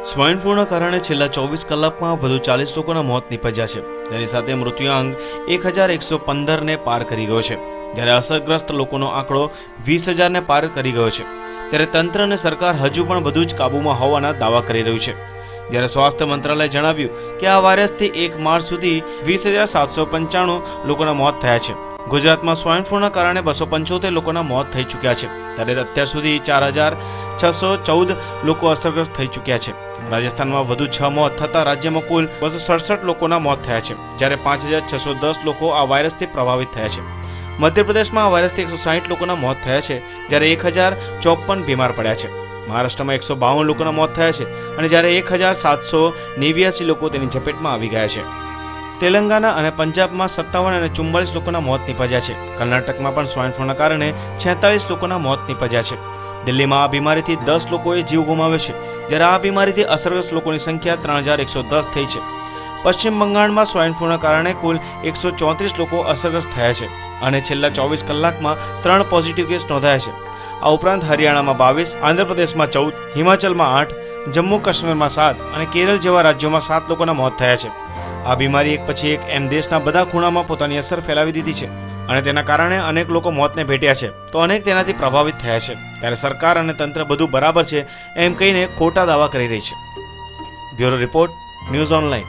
Swine ફ્લૂના કારણે છેલ્લા 24 કલાકમાં વધુ 40 લોકોના મોત નીપજ્યા છે। તેની સાથે મૃત્યુઆંક 1115 ને પાર કરી ગયો છે, જ્યારે અસરગ્રસ્ત લોકોનો આંકડો 20,000 ને પાર કરી ગયો છે। ત્યારે તંત્ર અને સરકાર હજુ પણ બધું જ કાબૂમાં હોવાના દાવા કરી રહ્યું છે। જ્યારે સ્વાસ્થ્ય મંત્રાલયે જણાવ્યું કે આ વાયરસથી 1 માર્ચ સુધી 20,795 લોકોના મોત થયા છે। ગુજરાતમાં સ્વાઇન ફ્લૂના કારણે 275 લોકોના મોત થઈ ચૂક્યા છે, ત્યારે અત્યાર સુધી 4,614 લોકો અસરગ્રસ્ત થઈ ચૂક્યા છે। રાજસ્થાનમાં વધુ 6 મોત થતાં રાજ્યમાં કુલ 267 લોકોના મોત થયા છે, જ્યારે 5,610 લોકો આ વાયરસથી પ્રભાવિત થયા છે। મધ્યપ્રદેશમાં આ વાયરસથી 160 લોકોના મોત થયા છે, જ્યારે 1,054 બીમાર પડ્યા છે। મહારાષ્ટ્રમાં 152 લોકોના મોત થયા છે અને જ્યારે 1,789 લોકો તેની ઝપેટમાં આવી ગયા છે। તેલંગાણા અને પંજાબમાં 57 અને 44 લોકોના મોત નીપજ્યા છે। કર્ણાટકમાં પણ સ્વાઇન ફ્લૂના કારણે 46 લોકોના મોત નીપજ્યા છે। દિલ્હીમાં આ બીમારીથી 10 લોકોએ જીવ ગુમાવ્યો છે, જ્યારે આ બીમારીથી અસરગ્રસ્ત લોકોની સંખ્યા 3,110 થઈ છે। પશ્ચિમ બંગાળમાં સ્વાઇન ફ્લૂના કારણે કુલ 134 લોકો અસરગ્રસ્ત થયા છે અને છેલ્લા 24 કલાકમાં 3 પોઝિટિવ કેસ નોંધાયા છે। આ ઉપરાંત હરિયાણામાં 22, આંધ્રપ્રદેશમાં 14, હિમાચલમાં 8, જમ્મુ કાશ્મીરમાં 7 અને કેરળ જેવા રાજ્યોમાં 7 લોકોના મોત થયા છે। આ બીમારી એક પછી એક એમ દેશના બધા ખૂણામાં પોતાની અસર ફેલાવી દીધી છે અને તેના કારણે અનેક લોકો મોતને ભેટ્યા છે તો અનેક તેનાથી પ્રભાવિત થયા છે। ત્યારે સરકાર અને તંત્ર બધું બરાબર છે એમ કહીને ખોટા દાવા કરી રહી છે। Bureau report, news online.